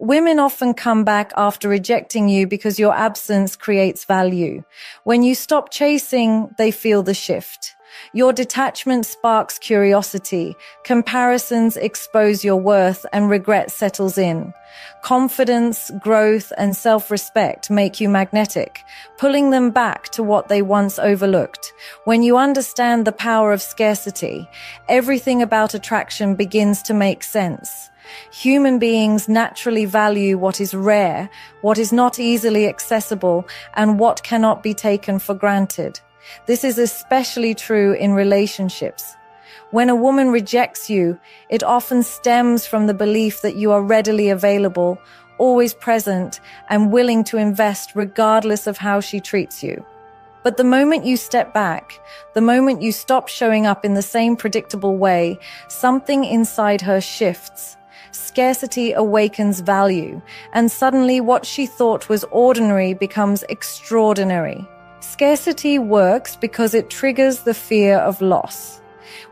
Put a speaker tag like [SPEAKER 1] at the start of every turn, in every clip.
[SPEAKER 1] Women often come back after rejecting you because your absence creates value. When you stop chasing, they feel the shift. Your detachment sparks curiosity, comparisons expose your worth, and regret settles in. Confidence, growth, and self-respect make you magnetic, pulling them back to what they once overlooked. When you understand the power of scarcity, everything about attraction begins to make sense. Human beings naturally value what is rare, what is not easily accessible, and what cannot be taken for granted. This is especially true in relationships. When a woman rejects you, it often stems from the belief that you are readily available, always present, and willing to invest regardless of how she treats you. But the moment you step back, the moment you stop showing up in the same predictable way, something inside her shifts. Scarcity awakens value, and suddenly what she thought was ordinary becomes extraordinary. Scarcity works because it triggers the fear of loss.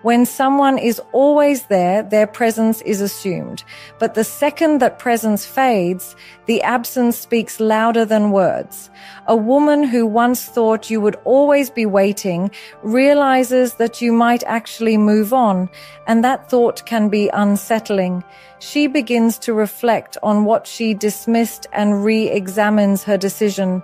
[SPEAKER 1] When someone is always there, their presence is assumed. But the second that presence fades, the absence speaks louder than words. A woman who once thought you would always be waiting realizes that you might actually move on, and that thought can be unsettling. She begins to reflect on what she dismissed and re-examines her decision.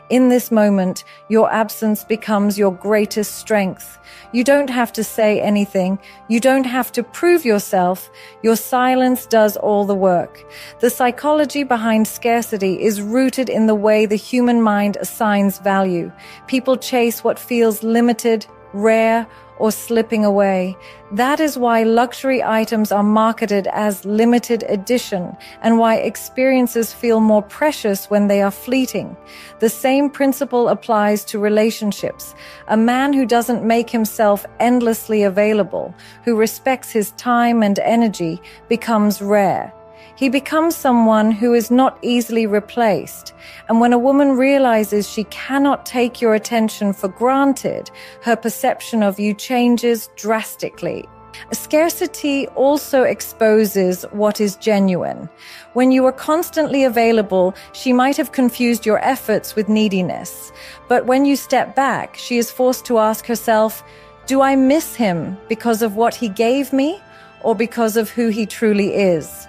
[SPEAKER 1] In this moment, your absence becomes your greatest strength. You don't have to say anything. You don't have to prove yourself. Your silence does all the work. The psychology behind scarcity is rooted in the way the human mind assigns value. People chase what feels limited, rare, or slipping away. That is why luxury items are marketed as limited edition and why experiences feel more precious when they are fleeting. The same principle applies to relationships. A man who doesn't make himself endlessly available, who respects his time and energy, becomes rare. He becomes someone who is not easily replaced. And when a woman realizes she cannot take your attention for granted, her perception of you changes drastically. Scarcity also exposes what is genuine. When you are constantly available, she might have confused your efforts with neediness. But when you step back, she is forced to ask herself, do I miss him because of what he gave me or because of who he truly is?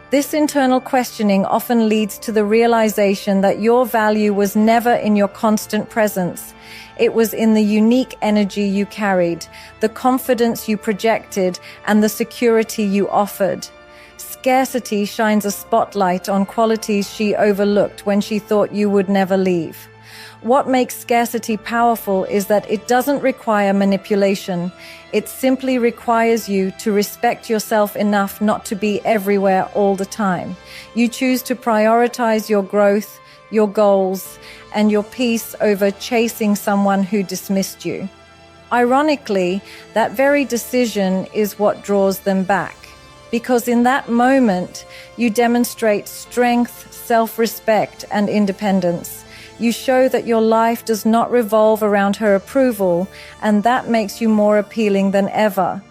[SPEAKER 1] This internal questioning often leads to the realization that your value was never in your constant presence. It was in the unique energy you carried, the confidence you projected, and the security you offered. Scarcity shines a spotlight on qualities she overlooked when she thought you would never leave. What makes scarcity powerful is that it doesn't require manipulation. It simply requires you to respect yourself enough not to be everywhere all the time. You choose to prioritize your growth, your goals, and your peace over chasing someone who dismissed you. Ironically, that very decision is what draws them back. Because in that moment, you demonstrate strength, self-respect, and independence. You show that your life does not revolve around her approval, and that makes you more appealing than ever.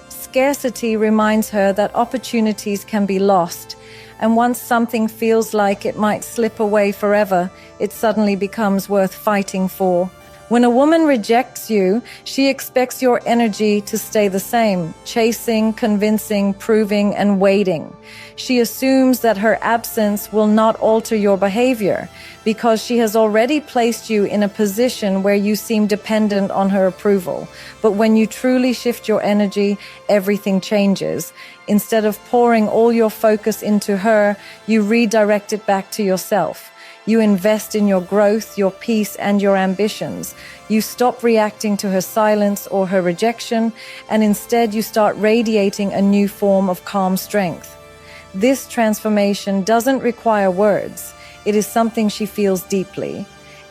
[SPEAKER 1] Scarcity reminds her that opportunities can be lost, and once something feels like it might slip away forever, it suddenly becomes worth fighting for. When a woman rejects you, she expects your energy to stay the same, chasing, convincing, proving, and waiting. She assumes that her absence will not alter your behavior because she has already placed you in a position where you seem dependent on her approval. But when you truly shift your energy, everything changes. Instead of pouring all your focus into her, you redirect it back to yourself. You invest in your growth, your peace, and your ambitions. You stop reacting to her silence or her rejection, and instead you start radiating a new form of calm strength. This transformation doesn't require words. It is something she feels deeply.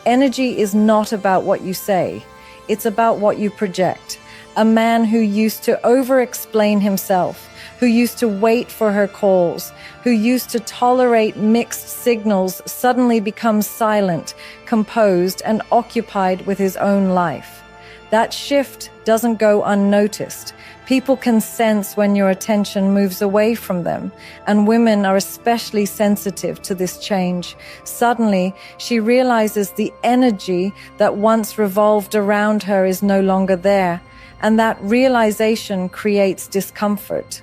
[SPEAKER 1] Energy is not about what you say. It's about what you project. A man who used to over-explain himself, who used to wait for her calls, who used to tolerate mixed signals, suddenly becomes silent, composed, and occupied with his own life. That shift doesn't go unnoticed. People can sense when your attention moves away from them, and women are especially sensitive to this change. Suddenly, she realizes the energy that once revolved around her is no longer there, and that realization creates discomfort.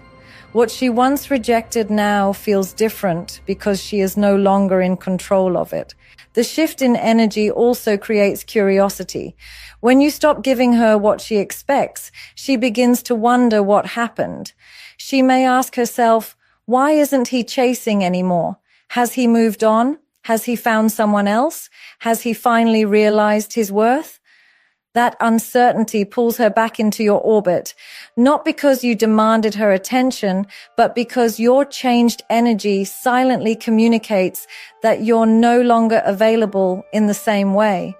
[SPEAKER 1] What she once rejected now feels different because she is no longer in control of it. The shift in energy also creates curiosity. When you stop giving her what she expects, she begins to wonder what happened. She may ask herself, why isn't he chasing anymore? Has he moved on? Has he found someone else? Has he finally realized his worth? That uncertainty pulls her back into your orbit, not because you demanded her attention, but because your changed energy silently communicates that you're no longer available in the same way.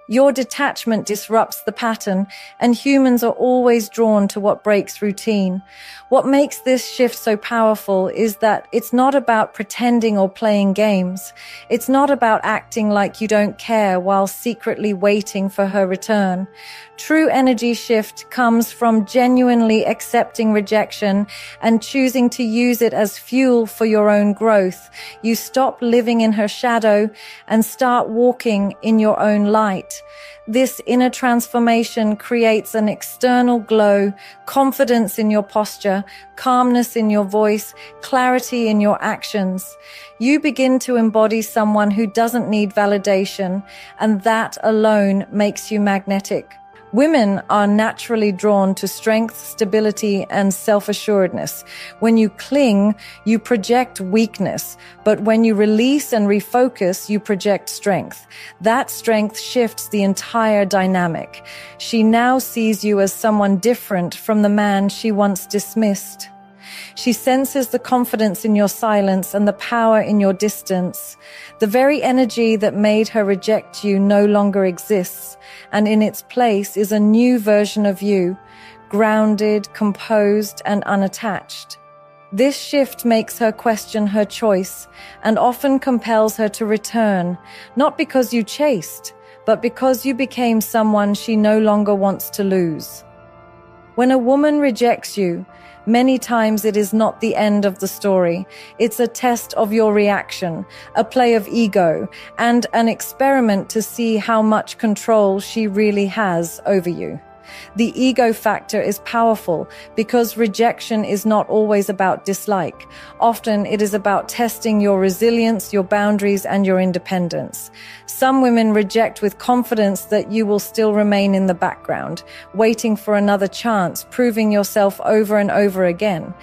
[SPEAKER 1] Your detachment disrupts the pattern, and humans are always drawn to what breaks routine. What makes this shift so powerful is that it's not about pretending or playing games. It's not about acting like you don't care while secretly waiting for her return. True energy shift comes from genuinely accepting rejection and choosing to use it as fuel for your own growth. You stop living in her shadow and start walking in your own light. This inner transformation creates an external glow, confidence in your posture, calmness in your voice, clarity in your actions. You begin to embody someone who doesn't need validation, and that alone makes you magnetic. Women are naturally drawn to strength, stability, and self-assuredness. When you cling, you project weakness, but when you release and refocus, you project strength. That strength shifts the entire dynamic. She now sees you as someone different from the man she once dismissed. She senses the confidence in your silence and the power in your distance. The very energy that made her reject you no longer exists, and in its place is a new version of you, grounded, composed, and unattached. This shift makes her question her choice and often compels her to return, not because you chased, but because you became someone she no longer wants to lose. When a woman rejects you, many times it is not the end of the story. It's a test of your reaction, a play of ego, and an experiment to see how much control she really has over you. The ego factor is powerful because rejection is not always about dislike. Often it is about testing your resilience, your boundaries, and your independence. Some women reject with confidence that you will still remain in the background, waiting for another chance, proving yourself over and over again.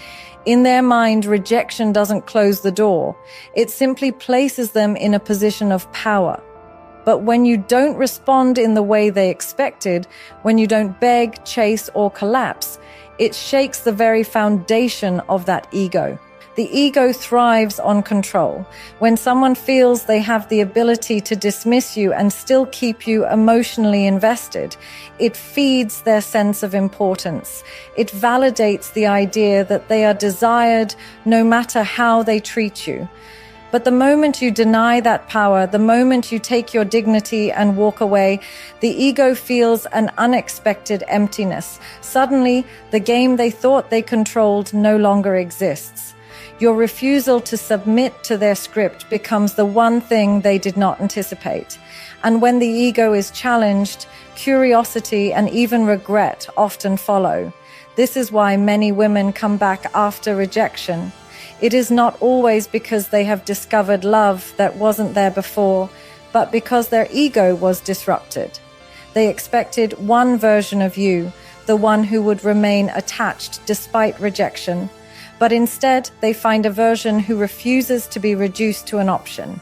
[SPEAKER 1] In their mind, rejection doesn't close the door. It simply places them in a position of power. But when you don't respond in the way they expected, when you don't beg, chase, or collapse, it shakes the very foundation of that ego. The ego thrives on control. When someone feels they have the ability to dismiss you and still keep you emotionally invested, it feeds their sense of importance. It validates the idea that they are desired no matter how they treat you. But the moment you deny that power, the moment you take your dignity and walk away, the ego feels an unexpected emptiness. Suddenly, the game they thought they controlled no longer exists. Your refusal to submit to their script becomes the one thing they did not anticipate. And when the ego is challenged, curiosity and even regret often follow. This is why many women come back after rejection. It is not always because they have discovered love that wasn't there before, but because their ego was disrupted. They expected one version of you, the one who would remain attached despite rejection. But instead, they find a version who refuses to be reduced to an option.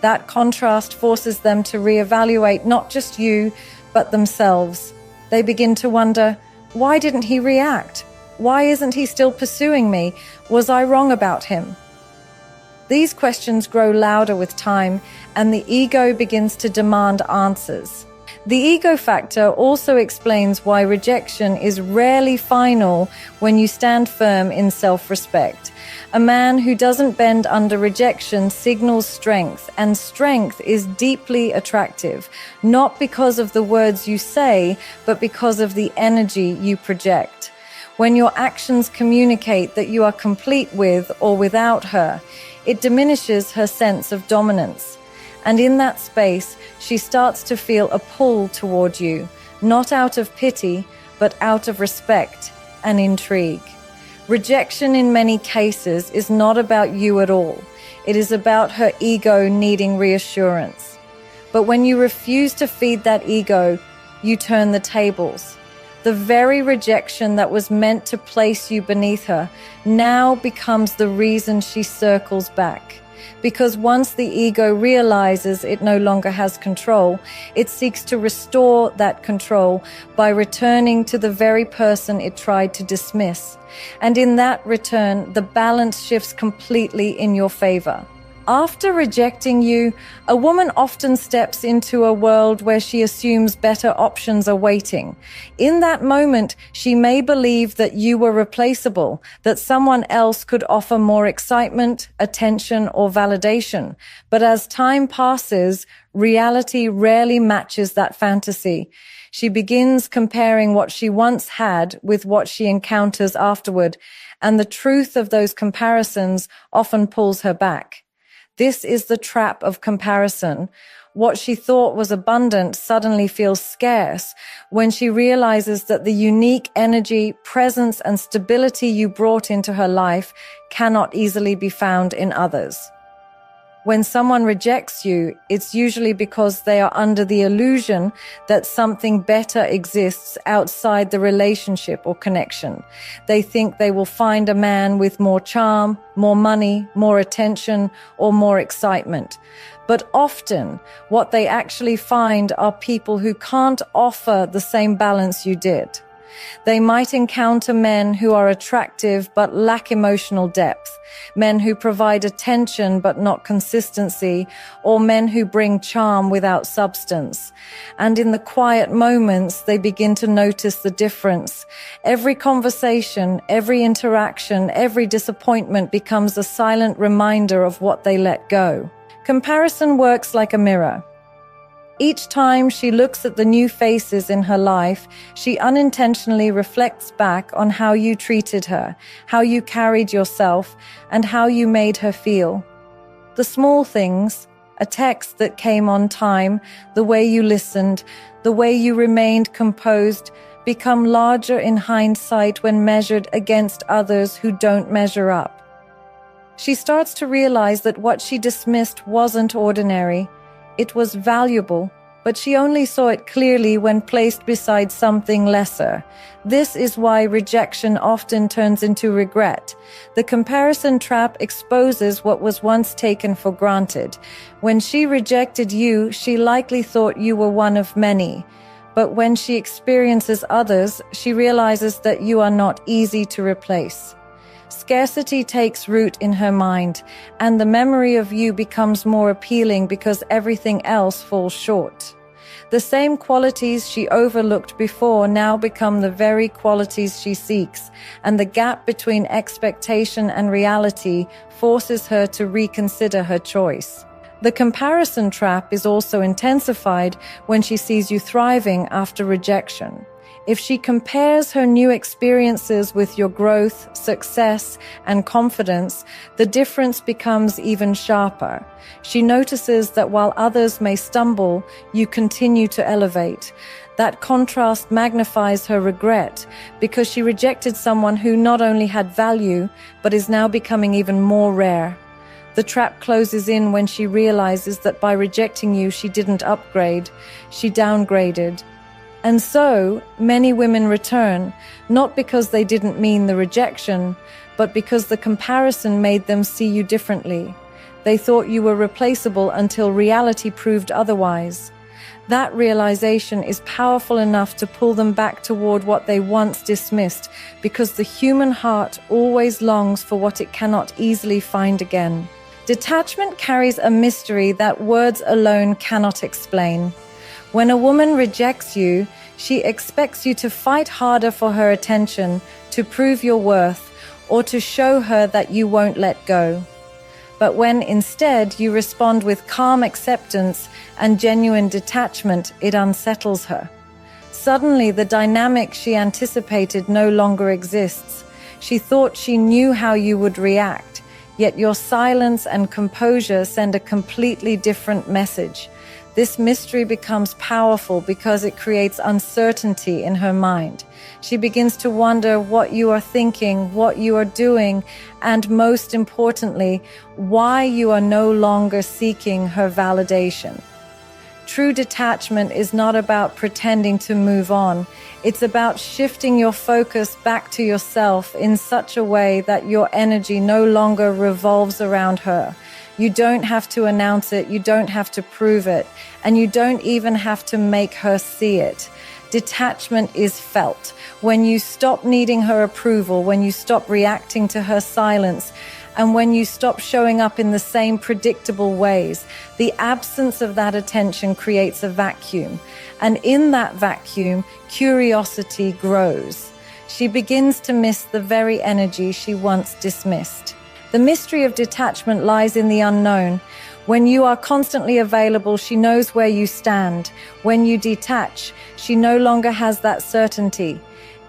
[SPEAKER 1] That contrast forces them to reevaluate not just you, but themselves. They begin to wonder, why didn't he react? Why isn't he still pursuing me? Was I wrong about him? These questions grow louder with time, and the ego begins to demand answers. The ego factor also explains why rejection is rarely final when you stand firm in self-respect. A man who doesn't bend under rejection signals strength, and strength is deeply attractive, not because of the words you say, but because of the energy you project. When your actions communicate that you are complete with or without her, it diminishes her sense of dominance. And in that space, she starts to feel a pull toward you, not out of pity, but out of respect and intrigue. Rejection in many cases is not about you at all. It is about her ego needing reassurance. But when you refuse to feed that ego, you turn the tables. The very rejection that was meant to place you beneath her now becomes the reason she circles back. Because once the ego realizes it no longer has control, it seeks to restore that control by returning to the very person it tried to dismiss. And in that return, the balance shifts completely in your favor. After rejecting you, a woman often steps into a world where she assumes better options are waiting. In that moment, she may believe that you were replaceable, that someone else could offer more excitement, attention, or validation. But as time passes, reality rarely matches that fantasy. She begins comparing what she once had with what she encounters afterward, and the truth of those comparisons often pulls her back. This is the trap of comparison. What she thought was abundant suddenly feels scarce when she realizes that the unique energy, presence, and stability you brought into her life cannot easily be found in others. When someone rejects you, it's usually because they are under the illusion that something better exists outside the relationship or connection. They think they will find a man with more charm, more money, more attention, or more excitement. But often, what they actually find are people who can't offer the same balance you did. They might encounter men who are attractive but lack emotional depth, men who provide attention but not consistency, or men who bring charm without substance. And in the quiet moments, they begin to notice the difference. Every conversation, every interaction, every disappointment becomes a silent reminder of what they let go. Comparison works like a mirror. Each time she looks at the new faces in her life, she unintentionally reflects back on how you treated her, how you carried yourself, and how you made her feel. The small things, a text that came on time, the way you listened, the way you remained composed, become larger in hindsight when measured against others who don't measure up. She starts to realize that what she dismissed wasn't ordinary. It was valuable, but she only saw it clearly when placed beside something lesser. This is why rejection often turns into regret. The comparison trap exposes what was once taken for granted. When she rejected you, she likely thought you were one of many. But when she experiences others, she realizes that you are not easy to replace. Scarcity takes root in her mind, and the memory of you becomes more appealing because everything else falls short. The same qualities she overlooked before now become the very qualities she seeks, and the gap between expectation and reality forces her to reconsider her choice. The comparison trap is also intensified when she sees you thriving after rejection. If she compares her new experiences with your growth, success, and confidence, the difference becomes even sharper. She notices that while others may stumble, you continue to elevate. That contrast magnifies her regret because she rejected someone who not only had value, but is now becoming even more rare. The trap closes in when she realizes that by rejecting you, she didn't upgrade, she downgraded. And so, many women return, not because they didn't mean the rejection, but because the comparison made them see you differently. They thought you were replaceable until reality proved otherwise. That realization is powerful enough to pull them back toward what they once dismissed, because the human heart always longs for what it cannot easily find again. Detachment carries a mystery that words alone cannot explain. When a woman rejects you, she expects you to fight harder for her attention, to prove your worth, or to show her that you won't let go. But when instead you respond with calm acceptance and genuine detachment, it unsettles her. Suddenly, the dynamic she anticipated no longer exists. She thought she knew how you would react, yet your silence and composure send a completely different message. This mystery becomes powerful because it creates uncertainty in her mind. She begins to wonder what you are thinking, what you are doing, and most importantly, why you are no longer seeking her validation. True detachment is not about pretending to move on. It's about shifting your focus back to yourself in such a way that your energy no longer revolves around her. You don't have to announce it, you don't have to prove it, and you don't even have to make her see it. Detachment is felt. When you stop needing her approval, when you stop reacting to her silence, and when you stop showing up in the same predictable ways, the absence of that attention creates a vacuum. And in that vacuum, curiosity grows. She begins to miss the very energy she once dismissed. The mystery of detachment lies in the unknown. When you are constantly available, she knows where you stand. When you detach, she no longer has that certainty.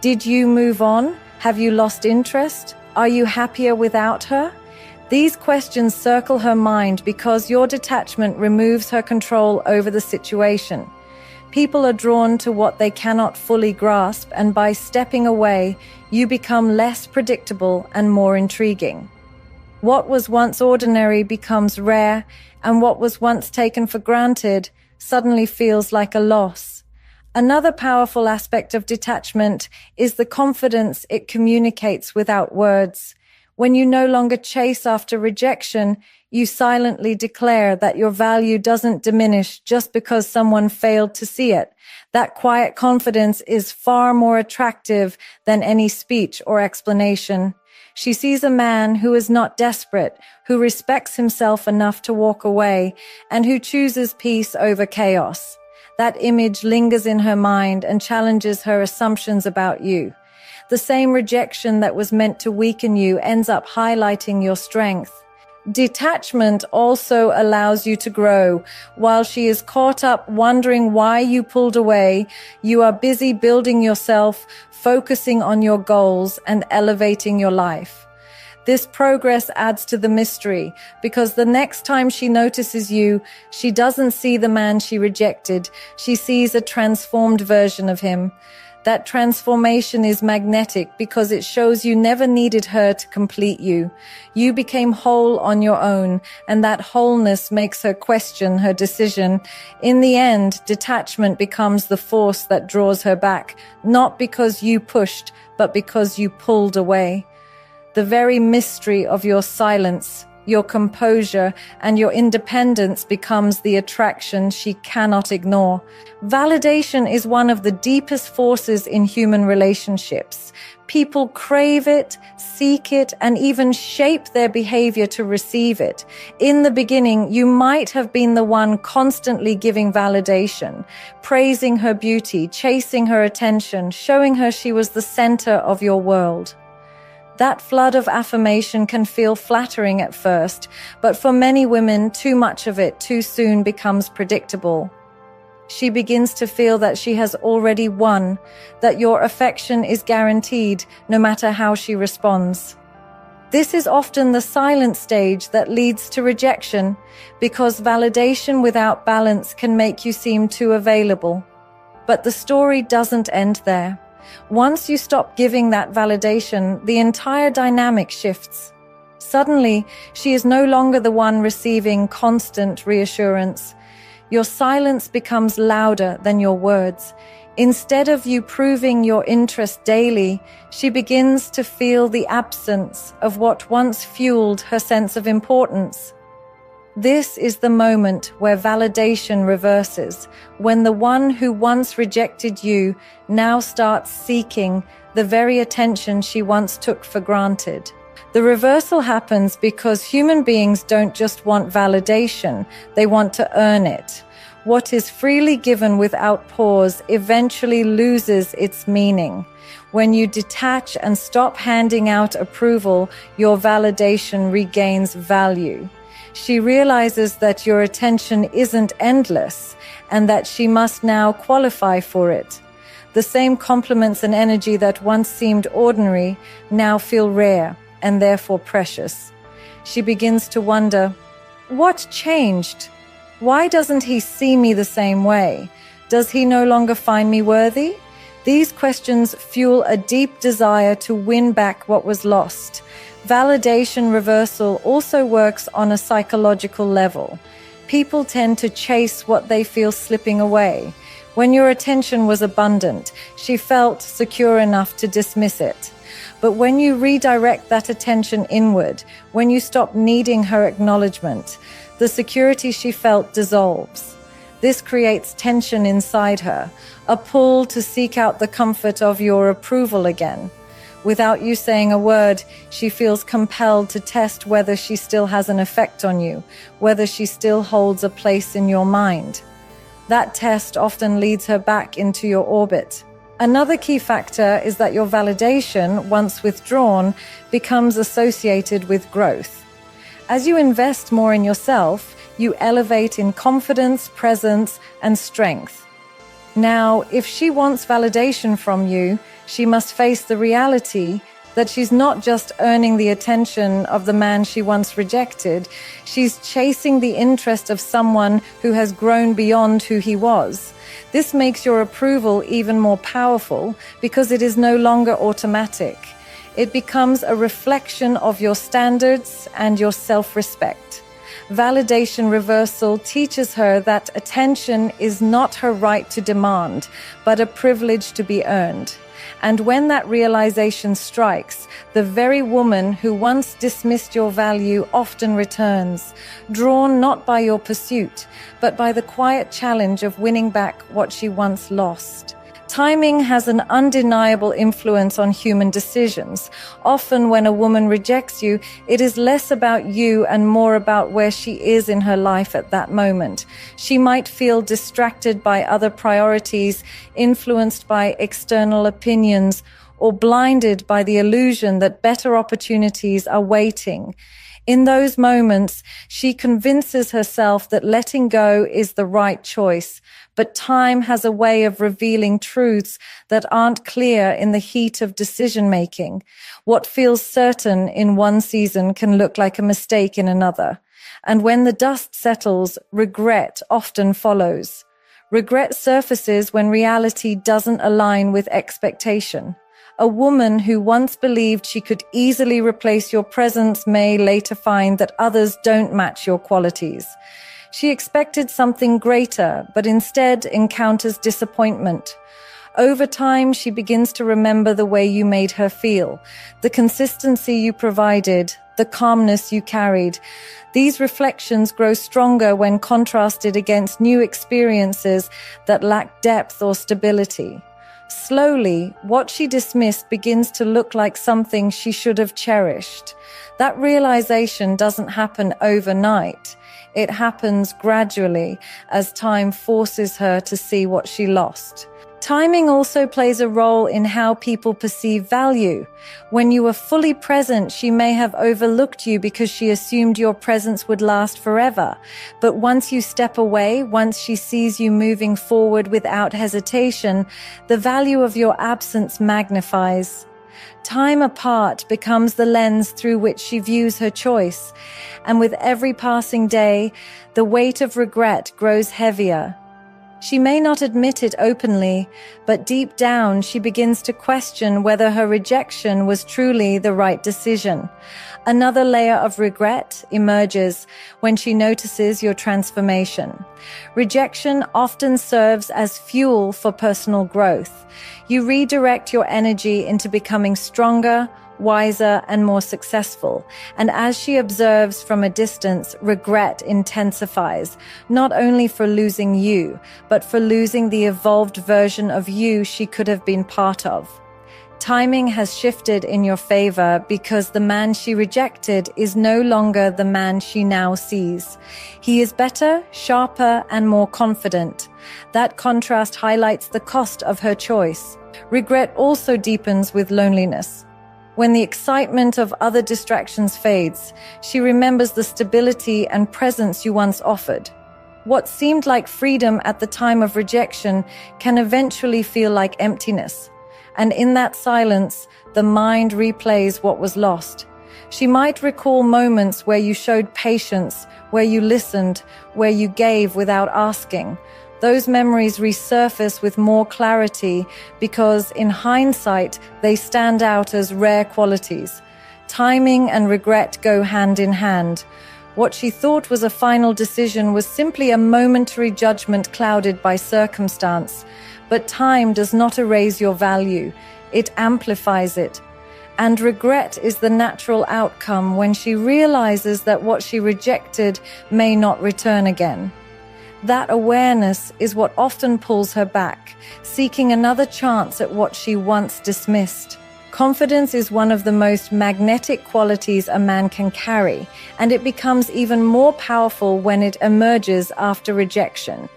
[SPEAKER 1] Did you move on? Have you lost interest? Are you happier without her? These questions circle her mind because your detachment removes her control over the situation. People are drawn to what they cannot fully grasp, and by stepping away, you become less predictable and more intriguing. What was once ordinary becomes rare, and what was once taken for granted suddenly feels like a loss. Another powerful aspect of detachment is the confidence it communicates without words. When you no longer chase after rejection, you silently declare that your value doesn't diminish just because someone failed to see it. That quiet confidence is far more attractive than any speech or explanation. She sees a man who is not desperate, who respects himself enough to walk away, and who chooses peace over chaos. That image lingers in her mind and challenges her assumptions about you. The same rejection that was meant to weaken you ends up highlighting your strength. Detachment also allows you to grow. While she is caught up wondering why you pulled away, you are busy building yourself, focusing on your goals, and elevating your life. This progress adds to the mystery because the next time she notices you, she doesn't see the man she rejected. She sees a transformed version of him. That transformation is magnetic because it shows you never needed her to complete you. You became whole on your own, and that wholeness makes her question her decision. In the end, detachment becomes the force that draws her back, not because you pushed, but because you pulled away. The very mystery of your silence, your composure, and your independence becomes the attraction she cannot ignore. Validation is one of the deepest forces in human relationships. People crave it, seek it, and even shape their behavior to receive it. In the beginning, you might have been the one constantly giving validation, praising her beauty, chasing her attention, showing her she was the center of your world. That flood of affirmation can feel flattering at first, but for many women, too much of it too soon becomes predictable. She begins to feel that she has already won, that your affection is guaranteed no matter how she responds. This is often the silent stage that leads to rejection, because validation without balance can make you seem too available. But the story doesn't end there. Once you stop giving that validation, the entire dynamic shifts. Suddenly, she is no longer the one receiving constant reassurance. Your silence becomes louder than your words. Instead of you proving your interest daily, she begins to feel the absence of what once fueled her sense of importance. This is the moment where validation reverses, when the one who once rejected you now starts seeking the very attention she once took for granted. The reversal happens because human beings don't just want validation, they want to earn it. What is freely given without pause eventually loses its meaning. When you detach and stop handing out approval, your validation regains value. She realizes that your attention isn't endless and that she must now qualify for it. The same compliments and energy that once seemed ordinary now feel rare and therefore precious. She begins to wonder, what changed? Why doesn't he see me the same way? Does he no longer find me worthy? These questions fuel a deep desire to win back what was lost. Validation reversal also works on a psychological level. People tend to chase what they feel slipping away. When your attention was abundant, she felt secure enough to dismiss it. But when you redirect that attention inward, when you stop needing her acknowledgement, the security she felt dissolves. This creates tension inside her, a pull to seek out the comfort of your approval again. Without you saying a word, she feels compelled to test whether she still has an effect on you, whether she still holds a place in your mind. That test often leads her back into your orbit. Another key factor is that your validation, once withdrawn, becomes associated with growth. As you invest more in yourself, you elevate in confidence, presence, and strength. Now, if she wants validation from you, she must face the reality that she's not just earning the attention of the man she once rejected, she's chasing the interest of someone who has grown beyond who he was. This makes your approval even more powerful because it is no longer automatic. It becomes a reflection of your standards and your self-respect. Validation reversal teaches her that attention is not her right to demand, but a privilege to be earned. And when that realization strikes, the very woman who once dismissed your value often returns, drawn not by your pursuit, but by the quiet challenge of winning back what she once lost. Timing has an undeniable influence on human decisions. Often when a woman rejects you, it is less about you and more about where she is in her life at that moment. She might feel distracted by other priorities, influenced by external opinions, or blinded by the illusion that better opportunities are waiting. In those moments, she convinces herself that letting go is the right choice, but time has a way of revealing truths that aren't clear in the heat of decision-making. What feels certain in one season can look like a mistake in another. And when the dust settles, regret often follows. Regret surfaces when reality doesn't align with expectation. A woman who once believed she could easily replace your presence may later find that others don't match your qualities. She expected something greater, but instead encounters disappointment. Over time, she begins to remember the way you made her feel, the consistency you provided, the calmness you carried. These reflections grow stronger when contrasted against new experiences that lack depth or stability. Slowly, what she dismissed begins to look like something she should have cherished. That realization doesn't happen overnight. It happens gradually as time forces her to see what she lost. Timing also plays a role in how people perceive value. When you were fully present, she may have overlooked you because she assumed your presence would last forever. But once you step away, once she sees you moving forward without hesitation, the value of your absence magnifies. Time apart becomes the lens through which she views her choice. And with every passing day, the weight of regret grows heavier. She may not admit it openly, but deep down she begins to question whether her rejection was truly the right decision. Another layer of regret emerges when she notices your transformation. Rejection often serves as fuel for personal growth. You redirect your energy into becoming stronger, wiser, and more successful. And as she observes from a distance, regret intensifies, not only for losing you, but for losing the evolved version of you she could have been part of. Timing has shifted in your favor because the man she rejected is no longer the man she now sees. He is better, sharper, and more confident. That contrast highlights the cost of her choice. Regret also deepens with loneliness. When the excitement of other distractions fades, she remembers the stability and presence you once offered. What seemed like freedom at the time of rejection can eventually feel like emptiness. And in that silence, the mind replays what was lost. She might recall moments where you showed patience, where you listened, where you gave without asking. Those memories resurface with more clarity because, in hindsight, they stand out as rare qualities. Timing and regret go hand in hand. What she thought was a final decision was simply a momentary judgment clouded by circumstance. But time does not erase your value, it amplifies it. And regret is the natural outcome when she realizes that what she rejected may not return again. That awareness is what often pulls her back, seeking another chance at what she once dismissed. Confidence is one of the most magnetic qualities a man can carry, and it becomes even more powerful when it emerges after rejection.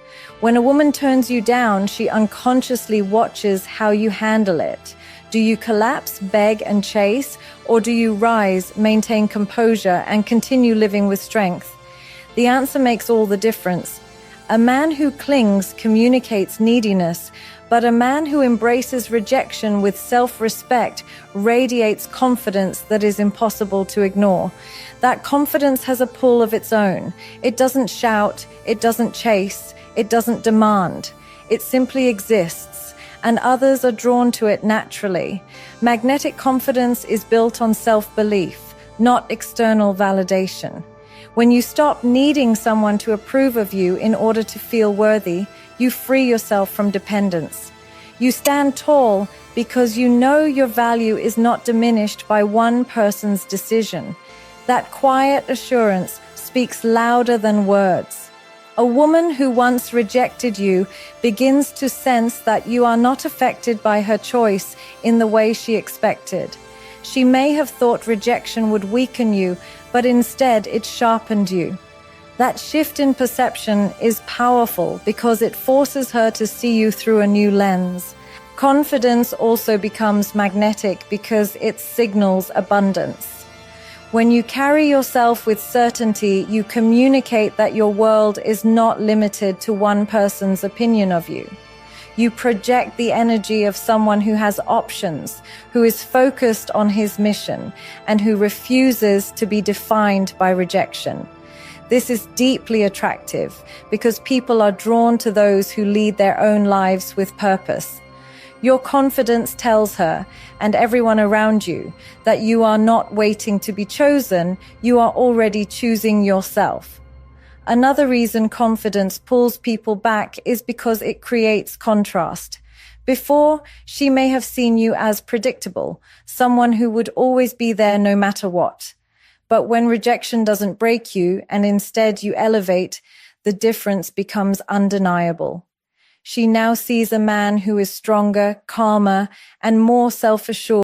[SPEAKER 1] When a woman turns you down, she unconsciously watches how you handle it. Do you collapse, beg, and chase, or do you rise, maintain composure, and continue living with strength? The answer makes all the difference. A man who clings communicates neediness, but a man who embraces rejection with self-respect radiates confidence that is impossible to ignore. That confidence has a pull of its own. It doesn't shout, it doesn't chase, it doesn't demand. It simply exists, and others are drawn to it naturally. Magnetic confidence is built on self-belief, not external validation. When you stop needing someone to approve of you in order to feel worthy, you free yourself from dependence. You stand tall because you know your value is not diminished by one person's decision. That quiet assurance speaks louder than words. A woman who once rejected you begins to sense that you are not affected by her choice in the way she expected. She may have thought rejection would weaken you, but instead it sharpened you. That shift in perception is powerful because it forces her to see you through a new lens. Confidence also becomes magnetic because it signals abundance. When you carry yourself with certainty, you communicate that your world is not limited to one person's opinion of you. You project the energy of someone who has options, who is focused on his mission, and who refuses to be defined by rejection. This is deeply attractive because people are drawn to those who lead their own lives with purpose. Your confidence tells her and everyone around you that you are not waiting to be chosen, you are already choosing yourself. Another reason confidence pulls people back is because it creates contrast. Before, she may have seen you as predictable, someone who would always be there no matter what. But when rejection doesn't break you and instead you elevate, the difference becomes undeniable. She now sees a man who is stronger, calmer, and more self-assured.